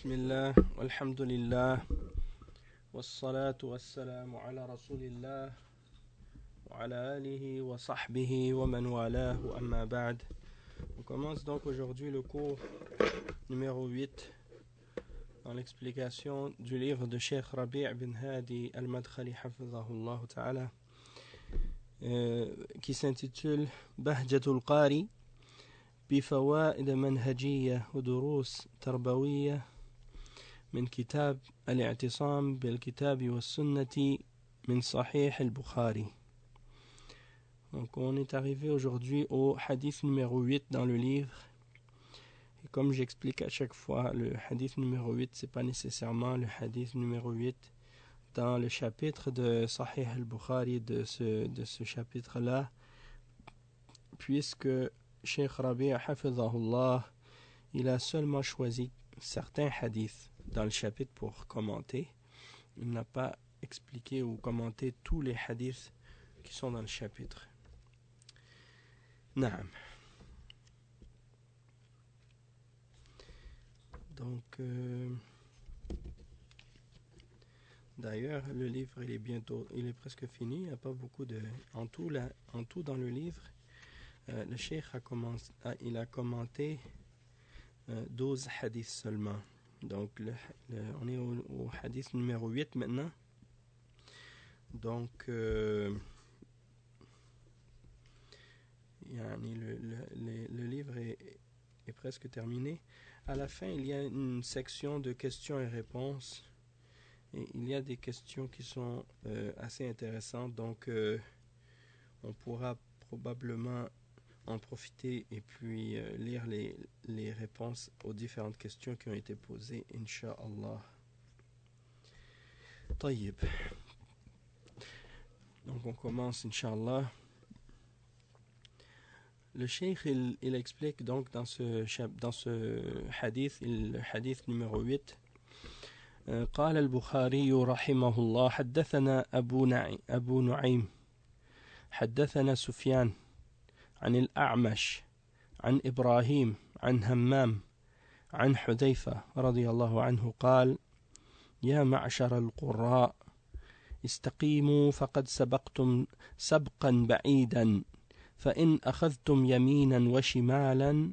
Bismillah, walhamdulillah, wassalatu wassalamu ala rasulillah, wa ala alihi wa sahbihi wa man walahu amma ba'd. On commence donc aujourd'hui le cours numéro 8 dans l'explication du livre de Cheikh Rabi' bin Hadi al-Madkhali hafizahullah ta'ala qui s'intitule Bahjatul Qari بفوائد منهجية ودروس تربوية من كتاب الاعتصام بالكتاب والسنة من صحيح البخاري. Donc on est arrivé aujourd'hui au hadith numéro 8 dans le livre. Et comme j'explique à chaque fois, le hadith numéro 8, c'est pas nécessairement le hadith numéro 8 dans le chapitre de Sahih al-Bukhari de ce chapitre-là, puisque Cheikh Rabi' hafizahullah, il a seulement choisi certains hadiths dans le chapitre pour commenter. Il n'a pas expliqué ou commenté tous les hadiths qui sont dans le chapitre. Naam. Donc, d'ailleurs, le livre il est presque fini. Il n'y a pas beaucoup de, en tout dans le livre. Le cheikh il a commenté 12 hadiths seulement. Donc, on est au hadith numéro 8 maintenant. Donc, le livre est presque terminé. À la fin, il y a une section de questions et réponses. Et il y a des questions qui sont assez intéressantes. Donc, on pourra probablement en profiter et puis lire les réponses aux différentes questions qui ont été posées, Inch'Allah. Tayyib. Donc on commence, Inch'Allah. Le cheikh, il explique donc dans ce hadith, le hadith numéro 8, قال البخاري رحمه الله حدثنا أبو نعيم حدثنا سفيان عن الأعمش عن إبراهيم عن همام عن حذيفة رضي الله عنه قال يا معشر القراء استقيموا فقد سبقتم سبقا بعيدا فإن أخذتم يمينا وشمالا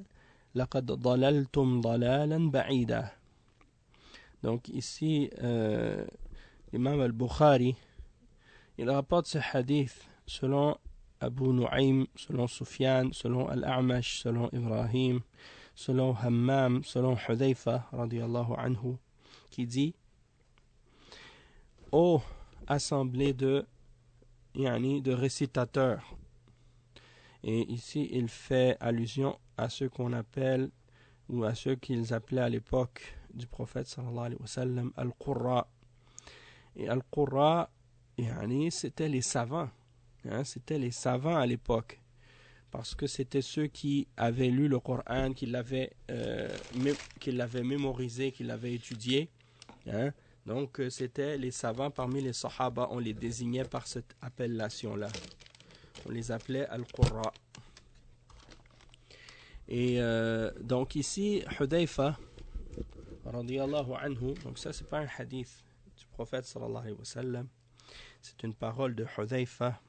لقد ضللتم ضلالا بعيدا. Donc ici l'imam al-Bukhari il rapporte ce hadith selon Abu Nu'aym, selon Sufyan, selon Al-A'mash, selon Ibrahim, selon Hammam, selon Hudhayfa, radiyallahu anhu, qui dit ô assemblée de récitateurs. Et ici, il fait allusion à ceux qu'on appelle, ou à ceux qu'ils appelaient à l'époque du prophète, sallallahu alayhi wa sallam, Al-Qurra. Et Al-Qurra, c'était les savants. C'était les savants à l'époque, parce que c'était ceux qui avaient lu le Coran, qui l'avaient mémorisé, qui l'avaient étudié. Donc c'était les savants parmi les Sahaba, on les désignait par cette appellation-là. On les appelait Al-Qurra. Et donc ici, Hudhayfa, radiyallahu anhu, donc ça c'est pas un hadith du prophète sallallahu alayhi wa sallam, c'est une parole de Hudhayfa,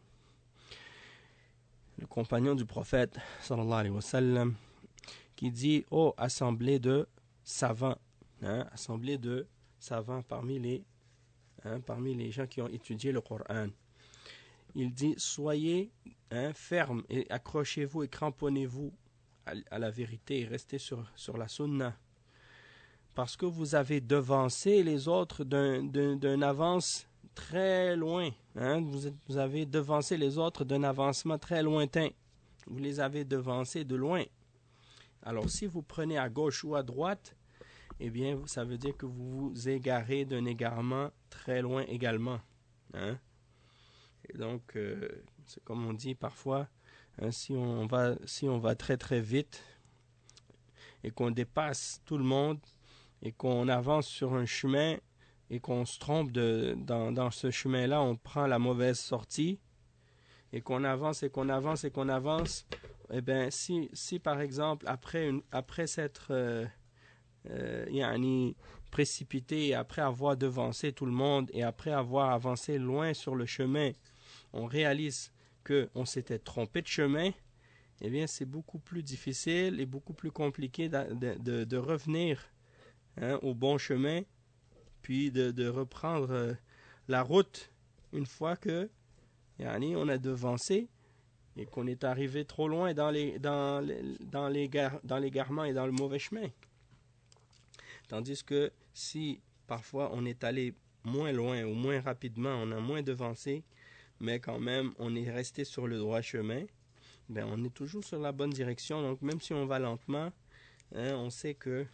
le compagnon du prophète sallallahu alayhi wa sallam, qui dit ô assemblée de savants, assemblée de savants parmi les gens qui ont étudié le Coran. Il dit soyez fermes et accrochez-vous et cramponnez-vous à la vérité et restez sur la sunna, parce que vous avez devancé les autres d'un avance très loin. Vous avez devancé les autres d'un avancement très lointain. Vous les avez devancés de loin. Alors, si vous prenez à gauche ou à droite, eh bien, ça veut dire que vous vous égarez d'un égarement très loin également. Et donc, c'est comme on dit parfois, si on va très très vite et qu'on dépasse tout le monde et qu'on avance sur un chemin et qu'on se trompe dans ce chemin-là, on prend la mauvaise sortie et qu'on avance, eh bien, si par exemple, après s'être précipité et après avoir devancé tout le monde et après avoir avancé loin sur le chemin, on réalise qu'on s'était trompé de chemin, eh bien c'est beaucoup plus difficile et beaucoup plus compliqué de revenir au bon chemin, puis de reprendre la route une fois que on a devancé et qu'on est arrivé trop loin dans l'égarement et dans le mauvais chemin. Tandis que si parfois on est allé moins loin ou moins rapidement, on a moins devancé, mais quand même on est resté sur le droit chemin, ben on est toujours sur la bonne direction. Donc même si on va lentement, on sait que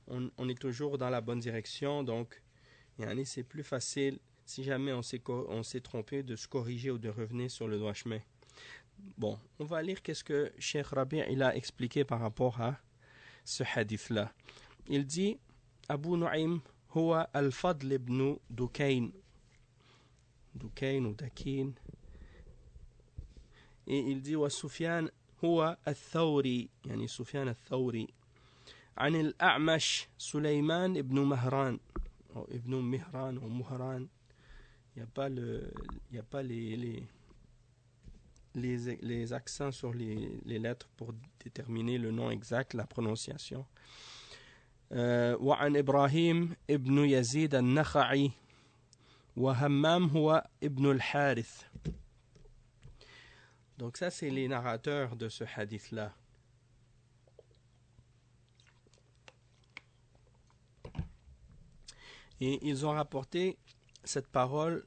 on est toujours dans la bonne direction. Donc c'est plus facile si jamais on s'est trompé de se corriger ou de revenir sur le droit chemin. Bon, on va lire qu'est-ce que Cheikh Rabi' il a expliqué par rapport à ce hadith-là. Il dit Abu Nu'aym huwa al-Fadl ibn Dukayn ou Dakin. Et il dit wa Sufyan huwa al-Thawri, yani Sufyan al-Thawri. عن الأعمش سليمان ibn Mahran ou ibn Mihran ou Muhran. Il n'y a pas les accents sur les lettres pour déterminer le nom exact, la prononciation. وعن إبراهيم ابن يزيد النخعي وهمام هو ابن الحارث. Donc ça c'est les narrateurs de ce hadith là. Et ils ont rapporté cette parole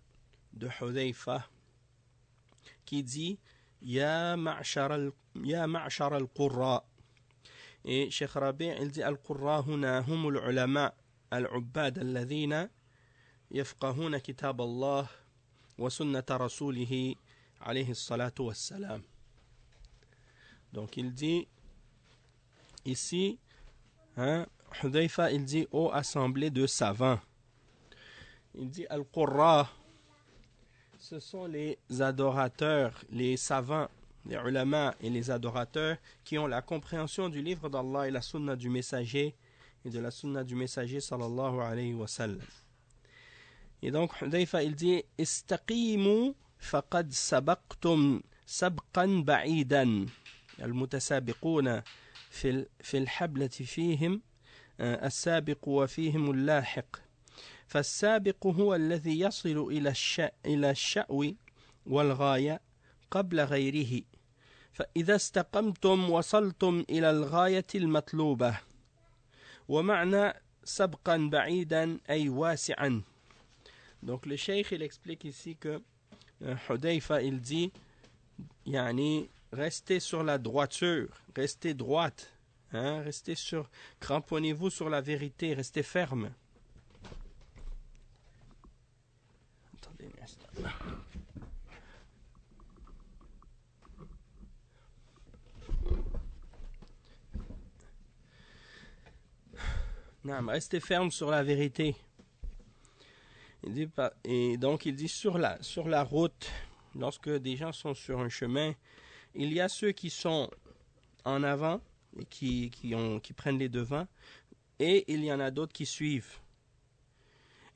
de Hudayfa qui dit Ya ma'shar al-qurra. Et Cheikh Rabi' il dit al-qurra huna hum al-ulama al-ubbad alladhina yafqahuna kitab Allah wa sunnata rasulih alayhi salatu wassalam. Donc il dit ici, Hudayfa il dit ô assemblée de savants. Il dit al-qurra, ce sont les adorateurs, les savants, les ulama et les adorateurs qui ont la compréhension du livre d'Allah et la sunna du messager et de la sunna du messager sallallahu alayhi wa sallam. Et donc Hudayfa il dit istaqimu faqad sabaqtum sabqan ba'idan المتسابقون في الحبلة فيهم السابق وفيهم اللاحق فالسابق هو الذي يصل إلى الشأو والغاية قبل غيره فإذا استقمتم وصلتم إلى الغاية المطلوبة ومعنى سبقا بعيدا أي واسعا. Donc le cheikh il explique ici que Hudayfa il dit restez sur la droiture, restez droite, restez sur, cramponnez-vous sur la vérité, restez ferme. Attendez un instant. Non, restez ferme sur la vérité. Il dit, et donc il dit sur la route, lorsque des gens sont sur un chemin, il y a ceux qui sont en avant et qui prennent les devants, et il y en a d'autres qui suivent.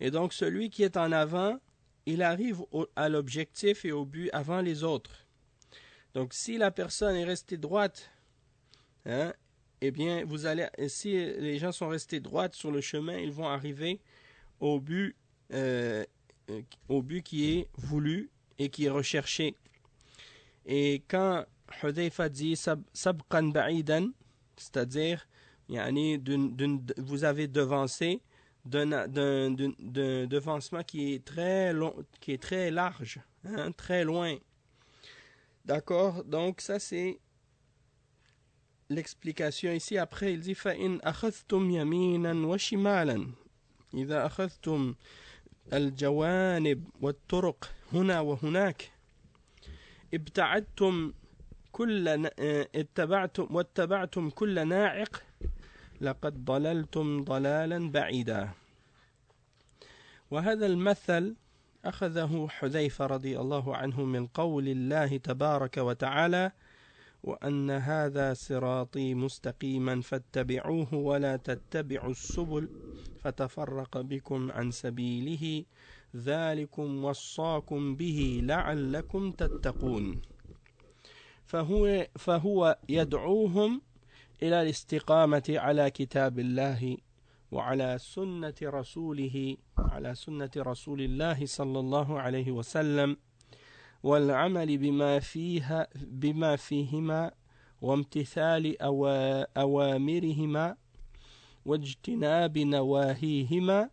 Et donc celui qui est en avant, il arrive à l'objectif et au but avant les autres. Donc si la personne est restée droite, eh bien si les gens sont restés droites sur le chemin, ils vont arriver au but qui est voulu et qui est recherché. Et quand Hudayfa dit sabqan ba'idan, c'est-à-dire vous avez devancé d'un devancement qui est très long, qui est très large, très loin. D'accord? Donc ça c'est l'explication ici. Après il dit فَإِنْ أَخَذْتُمْ يَمِينًا وَشِمَالًا إِذَا أَخَذْتُمْ الجوانب والطرق هنا وهناك واتبعتم كل ناعق لقد ضللتم ضلالا بعيدا. وهذا المثل أخذه حذيفة رضي الله عنه من قول الله تبارك وتعالى وأن هذا صراطي مستقيما فاتبعوه ولا تتبعوا السبل فتفرق بكم عن سبيله ذلكم وصاكم به لعلكم تتقون. فهو يدعوهم إلى الاستقامة على كتاب الله وعلى سنة رسوله، على سنة رسول الله صلى الله عليه وسلم، والعمل بما فيهما وامتثال أوامرهما واجتناب نواهيهما،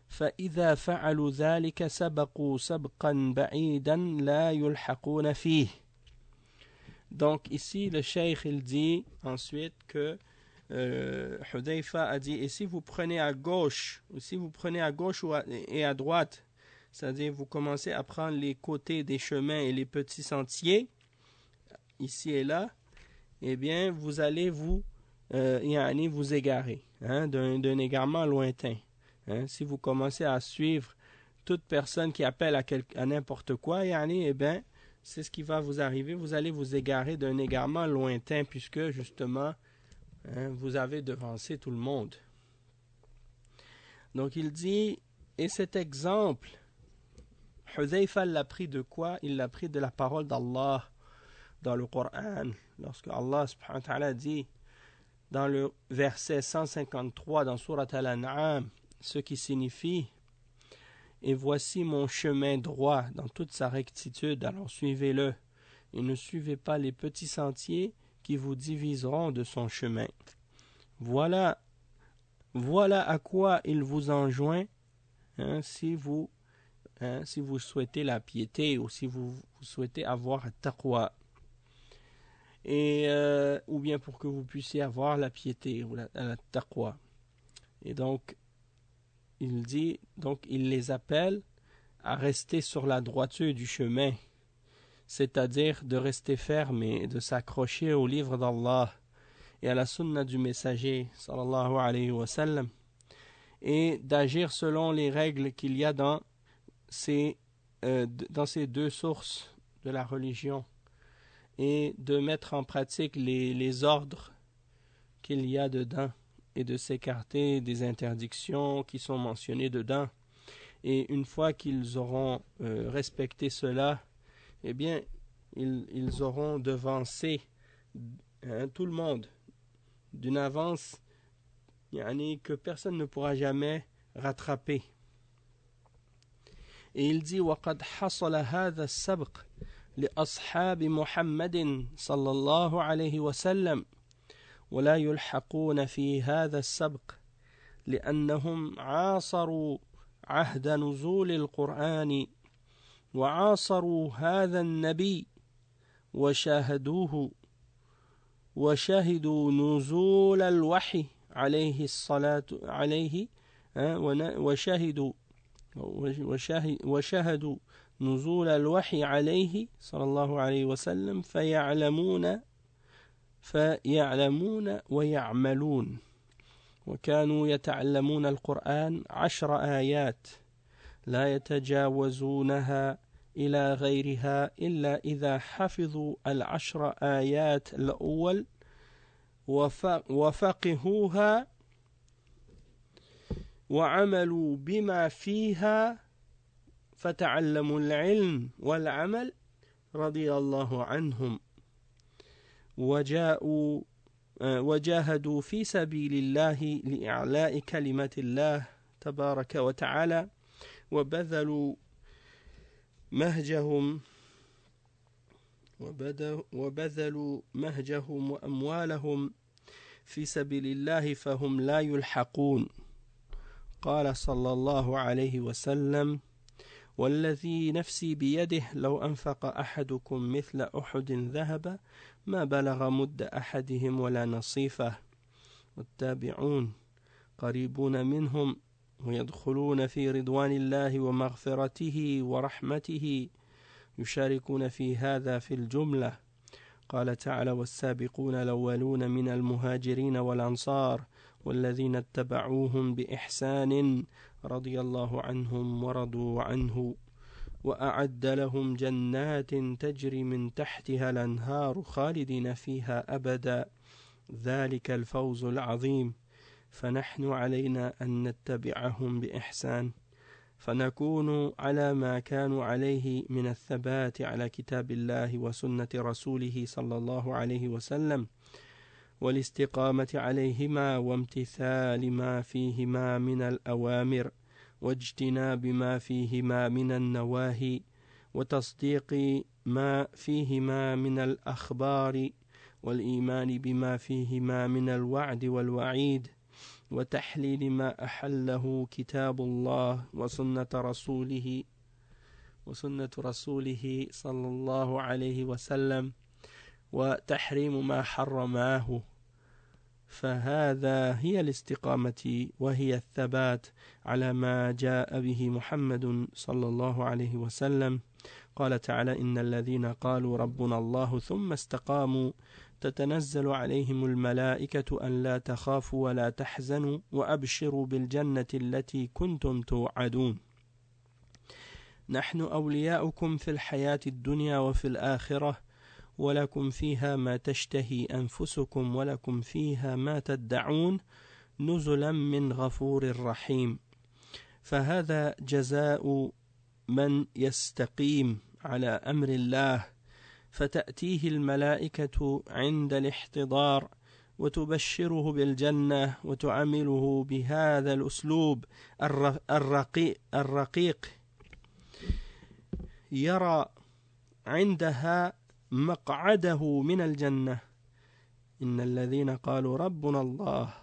فإذا فعلوا ذلك سبقوا سبقا بعيدا لا يلحقون فيه. Donc ici le cheikh il dit ensuite que Hudayfa a dit, et si vous prenez à gauche, ou si vous prenez à gauche et à droite, c'est-à-dire vous commencez à prendre les côtés des chemins et les petits sentiers, ici et là, eh bien vous allez vous égarer, d'un égarement lointain. Si vous commencez à suivre toute personne qui appelle à n'importe quoi, eh bien, c'est ce qui va vous arriver, vous allez vous égarer d'un égarement lointain, puisque justement, vous avez devancé tout le monde. Donc il dit, et cet exemple, Hudayfa l'a pris de quoi? Il l'a pris de la parole d'Allah dans le Coran, lorsque Allah subhanahu wa ta'ala dit dans le verset 153 dans Surat Al-An'am, ce qui signifie: et voici mon chemin droit dans toute sa rectitude, alors suivez-le, et ne suivez pas les petits sentiers qui vous diviseront de son chemin. Voilà à quoi il vous enjoint, si vous souhaitez la piété, ou si vous souhaitez avoir taqwa, et ou bien pour que vous puissiez avoir la piété ou la taqwa. Et donc il dit, donc il les appelle à rester sur la droiture du chemin, c'est-à-dire de rester ferme et de s'accrocher au livre d'Allah et à la sunna du messager sallallahu alayhi wa sallam, et d'agir selon les règles qu'il y a dans ces deux sources de la religion, et de mettre en pratique les ordres qu'il y a dedans, et de s'écarter des interdictions qui sont mentionnées dedans. Et une fois qu'ils auront respecté cela, eh bien, ils auront devancé tout le monde d'une avance que personne ne pourra jamais rattraper. Et il dit: وَقَدْ حَصَلَ هَذَا السَّبْقِ لِأَصْحَابِ مُحَمَّدٍ صلى الله عليه وسلم ولا يلحقون في هذا السبق لأنهم عاصروا عهد نزول القرآن وعاصروا هذا النبي وشاهدوه وشهدوا نزول الوحي عليه الصلاة عليه وشهدوا نزول الوحي عليه صلى الله عليه وسلم فيعلمون ويعملون، وكانوا يتعلمون القرآن 10 آيات لا يتجاوزونها إلى غيرها إلا إذا حفظوا 10 آيات الأول وفقهوها وعملوا بما فيها فتعلموا العلم والعمل رضي الله عنهم وجاهدوا في سبيل الله لإعلاء كلمة الله تبارك وتعالى وبذلوا مهجهم وأموالهم في سبيل الله فهم لا يلحقون. قال صلى الله عليه وسلم: والذي نفسي بيده لو أنفق أحدكم مثل أحد ذهب ما بلغ مد أحدهم ولا نصيفه. والتابعون قريبون منهم ويدخلون في رضوان الله ومغفرته ورحمته يشاركون في هذا في الجملة. قال تعالى: والسابقون الأولون من المهاجرين والأنصار والذين اتبعوهم بإحسان رضي الله عنهم ورضوا عنه وأعد لهم جنات تجري من تحتها الأنهار خالدين فيها أبدا ذلك الفوز العظيم. فنحن علينا أن نتبعهم بإحسان فنكون على ما كانوا عليه من الثبات على كتاب الله وسنة رسوله صلى الله عليه وسلم والاستقامة عليهما وامتثال ما فيهما من الأوامر واجتناب ما فيهما من النواهي وتصديق ما فيهما من الأخبار والإيمان بما فيهما من الوعد والوعيد وتحليل ما أحله كتاب الله وسنة رسوله صلى الله عليه وسلم وتحريم ما حرماه فهذا هي الاستقامة وهي الثبات على ما جاء به محمد صلى الله عليه وسلم قال تعالى إن الذين قالوا ربنا الله ثم استقاموا تتنزل عليهم الملائكة أن لا تخافوا ولا تحزنوا وأبشروا بالجنة التي كنتم توعدون نحن أولياؤكم في الحياة الدنيا وفي الآخرة ولكم فيها ما تشتهي أنفسكم ولكم فيها ما تدعون نزلا من غفور رحيم فهذا جزاء من يستقيم على أمر الله فتأتيه الملائكة عند الاحتضار وتبشره بالجنة وتعامله بهذا الأسلوب الرقيق يرى عندها مقعده من الجنة إن الذين قالوا ربنا الله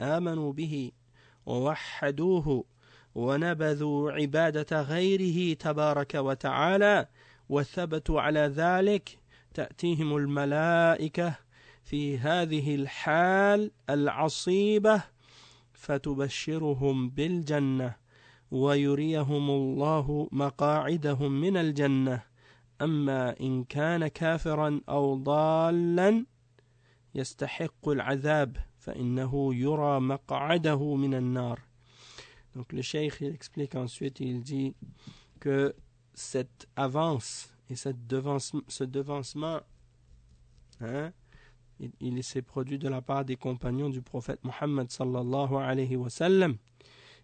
آمنوا به ووحدوه ونبذوا عبادة غيره تبارك وتعالى وثبتوا على ذلك تأتيهم الملائكة في هذه الحال العصيبة فتبشرهم بالجنة ويريهم الله مقاعدهم من الجنة أما إن كان كافرا أو ضالا يستحق العذاب فإنه يرى مقعده من النار. Donc le cheikh il explique ensuite, il dit que cette avance et ce devancement, il s'est produit de la part des compagnons du prophète Mohammed sallallahu alayhi wa sallam,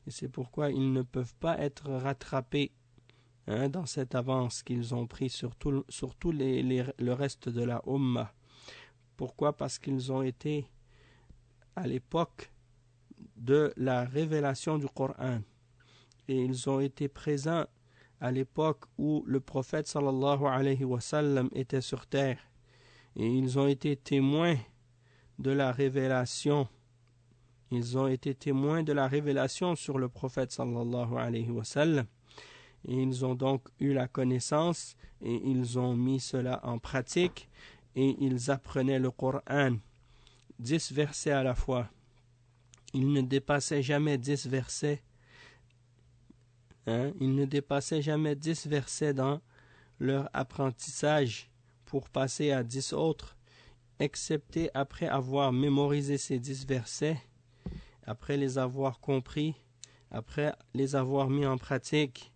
et c'est pourquoi ils ne peuvent pas être rattrapés dans cette avance qu'ils ont pris sur tout le reste de la Ummah. Pourquoi? Parce qu'ils ont été à l'époque de la révélation du Coran et ils ont été présents à l'époque où le prophète sallallahu alayhi wa sallam était sur terre et ils ont été témoins de la révélation. Ils ont été témoins de la révélation sur le prophète sallallahu alayhi wa sallam. Et ils ont donc eu la connaissance et ils ont mis cela en pratique et ils apprenaient le Coran 10 versets à la fois. Ils ne dépassaient jamais 10 versets. Ils ne dépassaient jamais 10 versets dans leur apprentissage pour passer à 10 autres, excepté après avoir mémorisé ces 10 versets, après les avoir compris, après les avoir mis en pratique.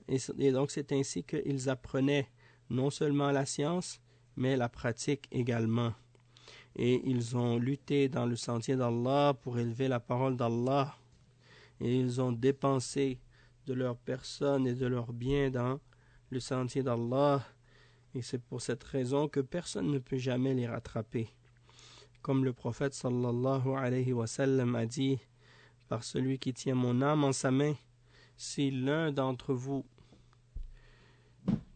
Et donc c'est ainsi qu'ils apprenaient non seulement la science, mais la pratique également. Et ils ont lutté dans le sentier d'Allah pour élever la parole d'Allah. Et ils ont dépensé de leur personne et de leurs biens dans le sentier d'Allah. Et c'est pour cette raison que personne ne peut jamais les rattraper. Comme le prophète sallallahu alayhi wa sallam a dit, par celui qui tient mon âme en sa main, si l'un d'entre vous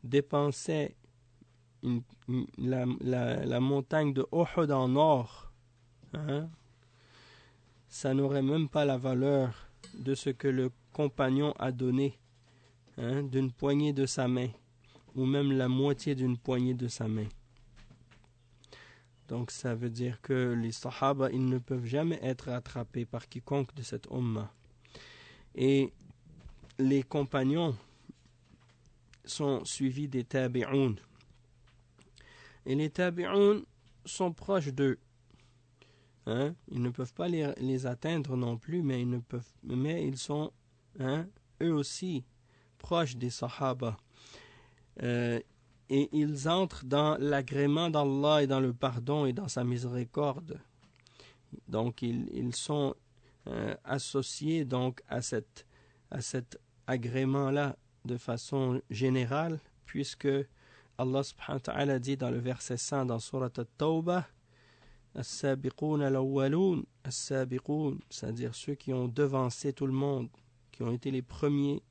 dépensait la montagne de Uhud en or, ça n'aurait même pas la valeur de ce que le compagnon a donné, d'une poignée de sa main, ou même la moitié d'une poignée de sa main. Donc ça veut dire que les Sahaba, ils ne peuvent jamais être attrapés par quiconque de cette Ummah. Et les compagnons sont suivis des tabi'un. Et les tabi'un sont proches d'eux. Ils ne peuvent pas les atteindre non plus, mais ils sont eux aussi proches des Sahaba. Et ils entrent dans l'agrément d'Allah et dans le pardon et dans sa miséricorde. Donc ils sont associé donc à cet agrément-là de façon générale, puisque Allah subhanahu wa ta'ala dit dans le verset 100 dans Surat At-Tawbah, As-sabiqoun al-awwaloun, as-sabiqoun, c'est-à-dire ceux qui ont devancé tout le monde, qui ont été les premiers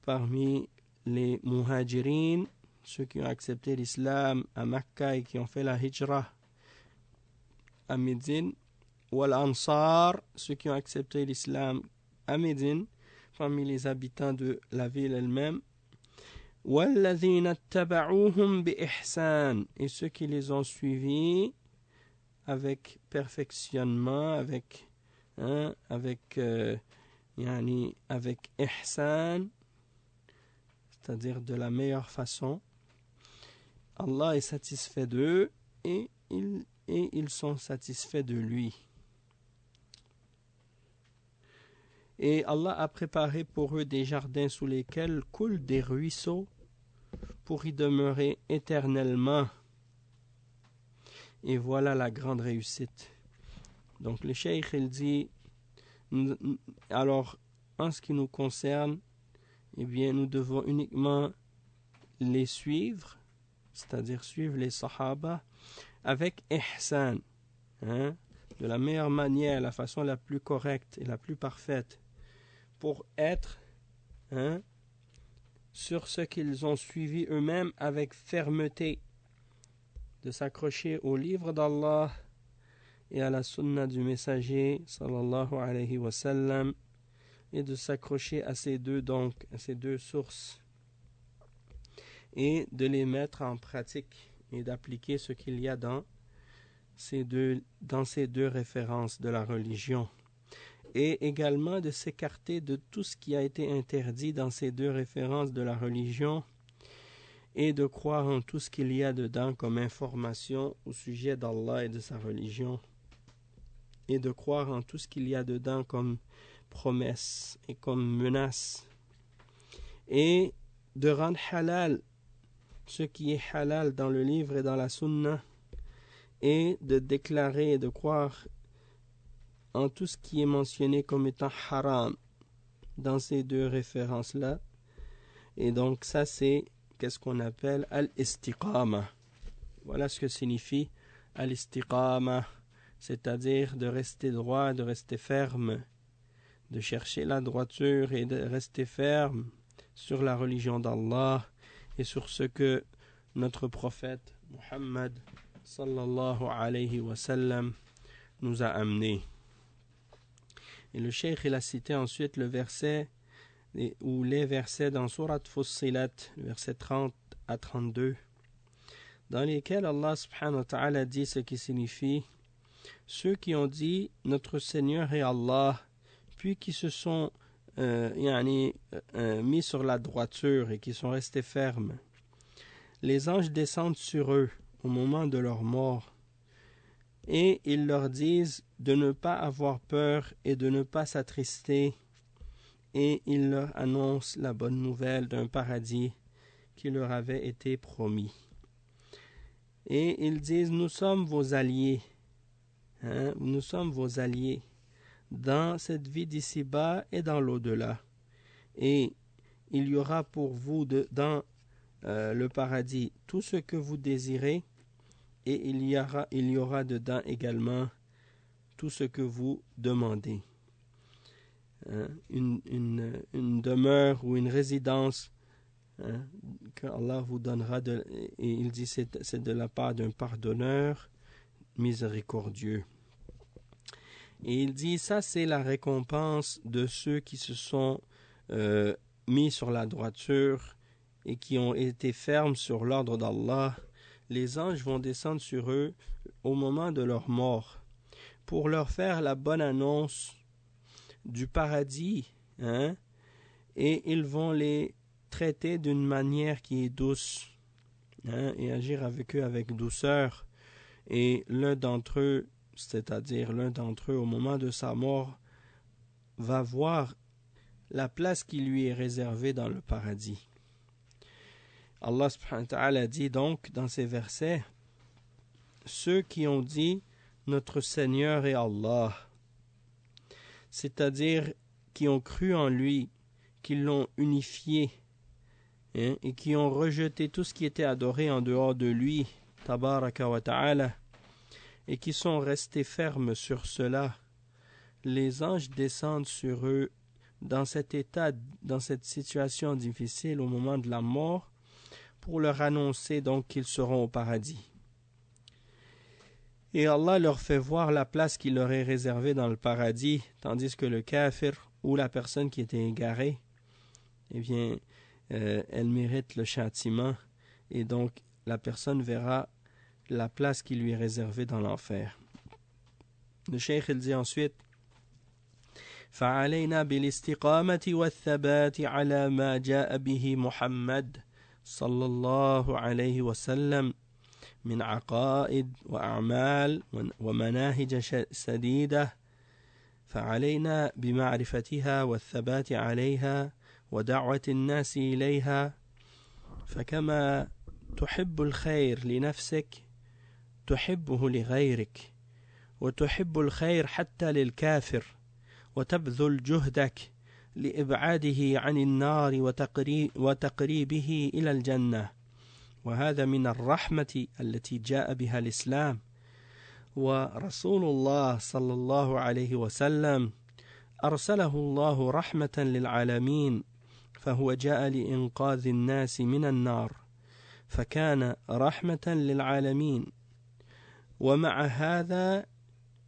parmi les muhajirin, ceux qui ont accepté l'islam à Makkah et qui ont fait la hijra à Médine, ou al-ansar, ceux qui ont accepté l'islam à Médine, parmi les habitants de la ville elle-même, وَالَّذِينَ اتَّبَعُوهُمْ بِإِحْسَانٍ, et ceux qui les ont suivis avec perfectionnement, avec ihsan, c'est-à-dire de la meilleure façon. Allah est satisfait d'eux et ils sont satisfaits de lui. Et Allah a préparé pour eux des jardins sous lesquels coulent des ruisseaux pour y demeurer éternellement. Et voilà la grande réussite. Donc le cheikh il dit, alors en ce qui nous concerne, eh bien nous devons uniquement les suivre, c'est-à-dire suivre les sahaba avec ihsan, de la meilleure manière, la façon la plus correcte et la plus parfaite, pour être sur ce qu'ils ont suivi eux-mêmes avec fermeté, de s'accrocher au livre d'Allah et à la sunna du messager sallallahu alayhi wa sallam, et de s'accrocher à ces deux sources et de les mettre en pratique et d'appliquer ce qu'il y a dans ces deux références de la religion, et également de s'écarter de tout ce qui a été interdit dans ces deux références de la religion et de croire en tout ce qu'il y a dedans comme information au sujet d'Allah et de sa religion, et de croire en tout ce qu'il y a dedans comme promesse et comme menace, et de rendre halal ce qui est halal dans le livre et dans la sunna, et de déclarer et de croire en tout ce qui est mentionné comme étant haram dans ces deux références-là. Et donc ça c'est qu'est-ce qu'on appelle al-istiqama. Voilà ce que signifie al-istiqama, c'est-à-dire de rester droit, de rester ferme, de chercher la droiture et de rester ferme sur la religion d'Allah et sur ce que notre prophète Muhammad sallallahu alayhi wa sallam nous a amené. Et le cheikh il a cité ensuite le verset ou les versets dans Surat Fussilat, versets 30 à 32, dans lesquels Allah subhanahu wa ta'ala dit ce qui signifie ceux qui ont dit notre Seigneur est Allah, puis qui se sont mis sur la droiture et qui sont restés fermes. Les anges descendent sur eux au moment de leur mort et ils leur disent de ne pas avoir peur et de ne pas s'attrister, et ils leur annoncent la bonne nouvelle d'un paradis qui leur avait été promis. Et ils disent nous sommes vos alliés, nous sommes vos alliés dans cette vie d'ici-bas et dans l'au-delà, et il y aura pour vous dans le paradis tout ce que vous désirez, et il y aura dedans également tout ce que vous demandez. Une demeure ou une résidence que Allah vous donnera, et il dit c'est de la part d'un pardonneur miséricordieux. Et il dit ça c'est la récompense de ceux qui se sont mis sur la droiture et qui ont été fermes sur l'ordre d'Allah. Les anges vont descendre sur eux au moment de leur mort pour leur faire la bonne annonce du paradis, et ils vont les traiter d'une manière qui est douce, et agir avec eux avec douceur. Et l'un d'entre eux au moment de sa mort va voir la place qui lui est réservée dans le paradis. Allah subhanahu wa ta'ala dit donc dans ces versets ceux qui ont dit notre Seigneur est Allah, c'est-à-dire qui ont cru en lui, qui l'ont unifié, hein, et qui ont rejeté tout ce qui était adoré en dehors de lui, tabaraka wa ta'ala, et qui sont restés fermes sur cela, les anges descendent sur eux dans cet état, dans cette situation difficile au moment de la mort, pour leur annoncer donc qu'ils seront au paradis. Et Allah leur fait voir la place qui leur est réservée dans le paradis, tandis que le kafir ou la personne qui était égarée, eh bien, elle mérite le châtiment, et donc la personne verra la place qui lui est réservée dans l'enfer. Le cheikh il dit ensuite فعلينا بالاستقامة والثبات على ما جاء به محمد صلى الله عليه وسلم من عقائد وأعمال ومناهج سديدة فعلينا بمعرفتها والثبات عليها ودعوة الناس إليها فكما تحب الخير لنفسك تحبه لغيرك وتحب الخير حتى للكافر وتبذل جهدك لإبعاده عن النار وتقريبه إلى الجنة وهذا من الرحمة التي جاء بها الإسلام ورسول الله صلى الله عليه وسلم أرسله الله رحمة للعالمين فهو جاء لإنقاذ الناس من النار فكان رحمة للعالمين ومع هذا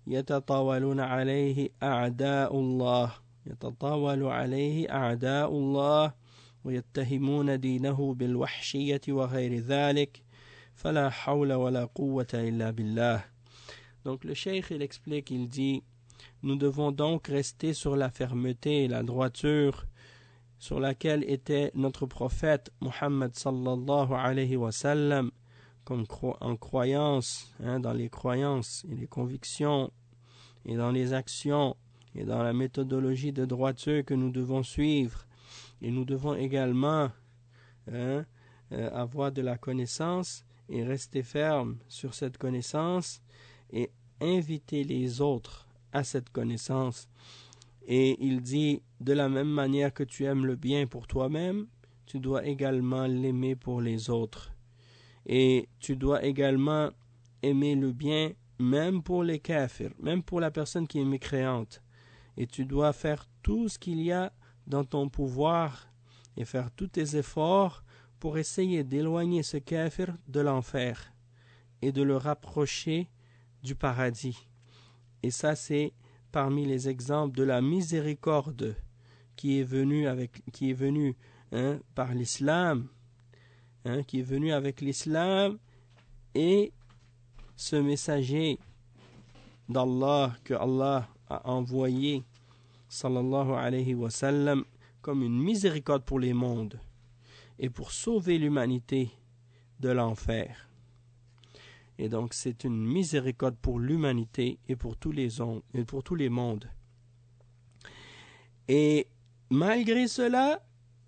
يتطاول عليه أعداء الله ويتهمون دينه بالوحشية وغير ذلك فلا حول ولا قوة إلا بالله. Donc le cheikh il explique, il dit nous devons donc rester sur la fermeté et la droiture sur laquelle était notre prophète Muhammad sallallahu alayhi wa sallam, comme en croyance, hein, dans les croyances et les convictions et dans les actions et dans la méthodologie de droiture que nous devons suivre. Et nous devons également avoir de la connaissance et rester ferme sur cette connaissance et inviter les autres à cette connaissance. Et il dit, de la même manière que tu aimes le bien pour toi-même, tu dois également l'aimer pour les autres. Et tu dois également aimer le bien même pour les kafirs, même pour la personne qui est mécréante. Et tu dois faire tout ce qu'il y a dans ton pouvoir et faire tous tes efforts pour essayer d'éloigner ce kafir de l'enfer et de le rapprocher du paradis. Et ça, c'est parmi les exemples de la miséricorde qui est venue par l'islam, qui est venue avec l'islam et ce messager d'Allah que Allah a envoyé, sallallahu alayhi wa sallam, comme une miséricorde pour les mondes et pour sauver l'humanité de l'enfer. Et donc c'est une miséricorde pour l'humanité et pour tous les mondes. Et malgré cela,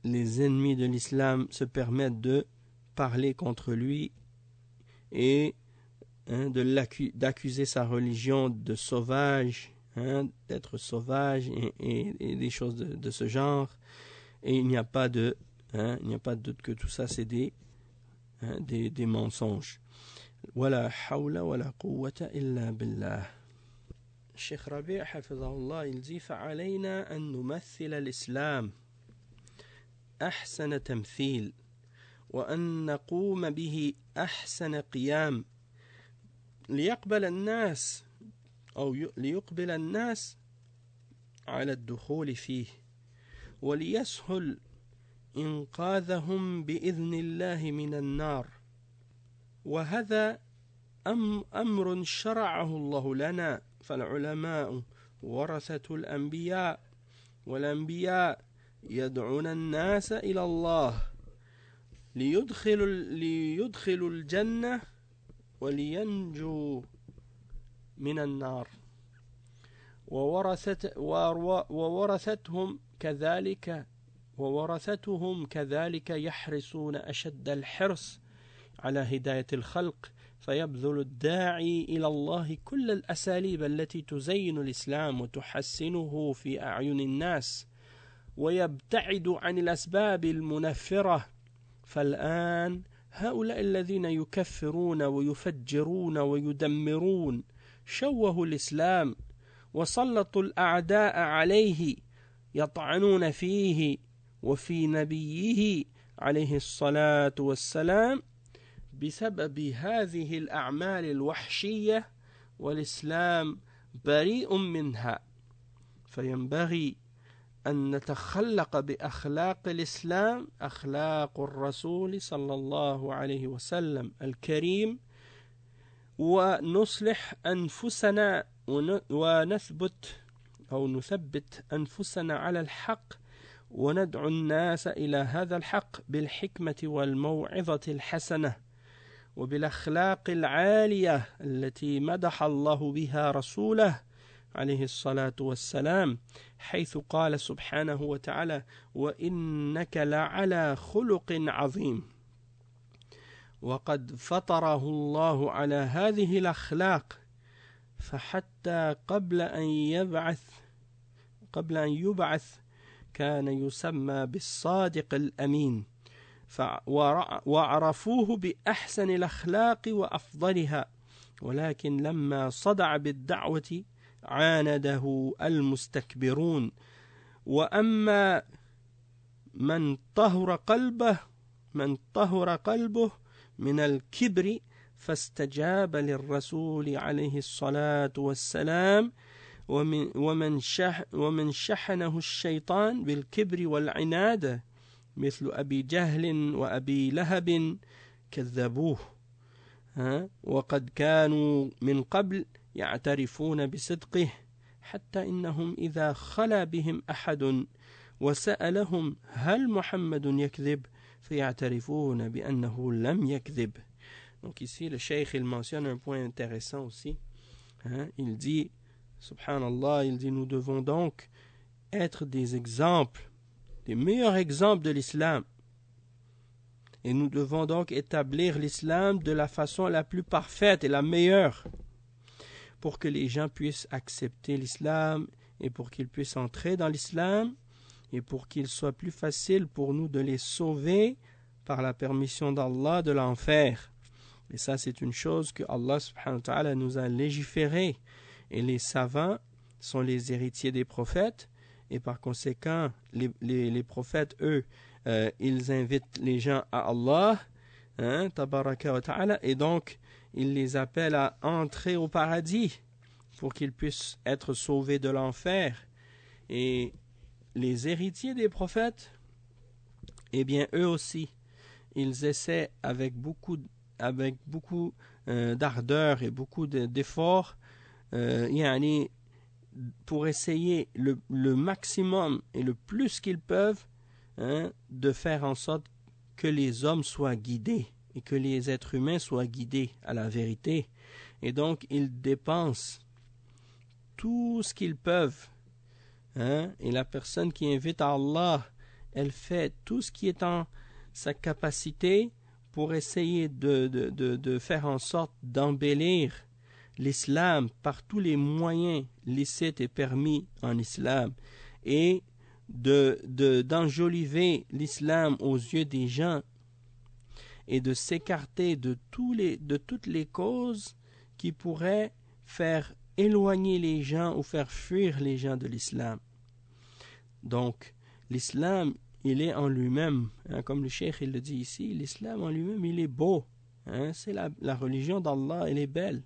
les ennemis de l'islam se permettent de parler contre lui et d'accuser sa religion de sauvage, d'être sauvage et des choses de ce genre. Et il n'y a pas de doute que tout ça c'est des mensonges. Wala hawla wala quwwata illa billah. Cheikh Rabi' hafizahullah, il dit فعلينا أن نمثل الإسلام أحسن تمثيل وأن نقوم به أحسن قيام ليقبل الناس على الدخول فيه وليسهل إنقاذهم بإذن الله من النار وهذا أمر شرعه الله لنا فالعلماء ورثة الأنبياء والأنبياء يدعون الناس إلى الله ليدخلوا الجنة ولينجوا من النار وورثتهم كذلك يحرصون أشد الحرص على هداية الخلق فيبذل الداعي إلى الله كل الأساليب التي تزين الإسلام وتحسنه في أعين الناس ويبتعد عن الأسباب المنفرة. فالآن هؤلاء الذين يكفرون ويفجرون ويدمرون شوهوا الإسلام وسلطوا الأعداء عليه يطعنون فيه وفي نبيه عليه الصلاة والسلام بسبب هذه الأعمال الوحشية، والإسلام بريء منها. فينبغي أن نتخلق بأخلاق الإسلام، أخلاق الرسول صلى الله عليه وسلم الكريم، ونصلح أنفسنا ونثبت أنفسنا على الحق، وندعو الناس إلى هذا الحق بالحكمة والموعظة الحسنة وبالأخلاق العالية التي مدح الله بها رسوله عليه الصلاة والسلام، حيث قال سبحانه وتعالى: وإنك لعلى خلق عظيم. وقد فطره الله على هذه الأخلاق، فحتى قبل أن يبعث كان يسمى بالصادق الأمين، وعرفوه بأحسن الأخلاق وأفضلها، ولكن لما صدع بالدعوة عانده المستكبرون. وأما من طهر قلبه من الكبر فاستجاب للرسول عليه الصلاة والسلام، ومن شحنه الشيطان بالكبر والعناد مثل أبي جهل وأبي لهب كذبوه، وقد كانوا من قبل يعترفون بصدقه، حتى إنهم إذا خلا بهم أحد وسألهم هل محمد يكذب فيعترفون بأنه لم يكذب. Donc ici le cheikh il mentionne un point intéressant aussi. Il dit, subhanallah, il dit nous devons donc être des exemples, des meilleurs exemples de l'islam. Et nous devons donc établir l'islam de la façon la plus parfaite et la meilleure pour que les gens puissent accepter l'islam et pour qu'ils puissent entrer dans l'islam et pour qu'il soit plus facile pour nous de les sauver par la permission d'Allah de l'enfer. Et ça, c'est une chose que Allah subhanahu wa ta'ala nous a légiféré. Et les savants sont les héritiers des prophètes. Et par conséquent, les prophètes, eux, ils invitent les gens à Allah, tabaraka wa ta'ala, et donc ils les appellent à entrer au paradis pour qu'ils puissent être sauvés de l'enfer. Et les héritiers des prophètes, eh bien, eux aussi, ils essaient avec beaucoup d'ardeur et beaucoup d'efforts pour essayer le maximum et le plus qu'ils peuvent de faire en sorte que les hommes soient guidés et que les êtres humains soient guidés à la vérité. Et donc, ils dépensent tout ce qu'ils peuvent. Et la personne qui invite à Allah, elle fait tout ce qui est en sa capacité pour essayer de faire en sorte d'embellir l'islam par tous les moyens licites et permis en islam, et d'enjoliver l'islam aux yeux des gens, et de s'écarter de toutes les causes qui pourraient faire éloigner les gens ou faire fuir les gens de l'islam. Donc, l'islam, il est en lui-même, comme le cheikh il le dit ici, l'islam en lui-même, il est beau. C'est la religion d'Allah, elle est belle.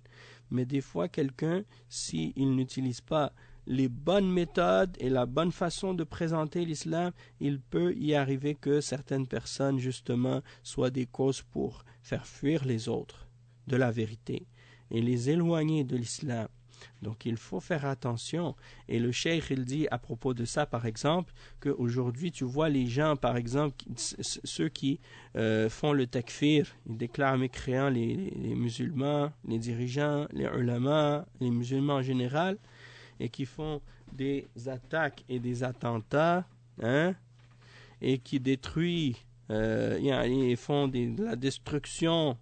Mais des fois, quelqu'un, s'il n'utilise pas les bonnes méthodes et la bonne façon de présenter l'islam, il peut y arriver que certaines personnes, justement, soient des causes pour faire fuir les autres de la vérité et les éloigner de l'islam. Donc il faut faire attention. Et le cheikh il dit à propos de ça, par exemple, qu'aujourd'hui tu vois les gens, par exemple, ceux qui font le takfir, ils déclarent mécréants les musulmans, les dirigeants, les ulama, les musulmans en général, et qui font des attaques et des attentats, et qui détruisent, ils font de la destruction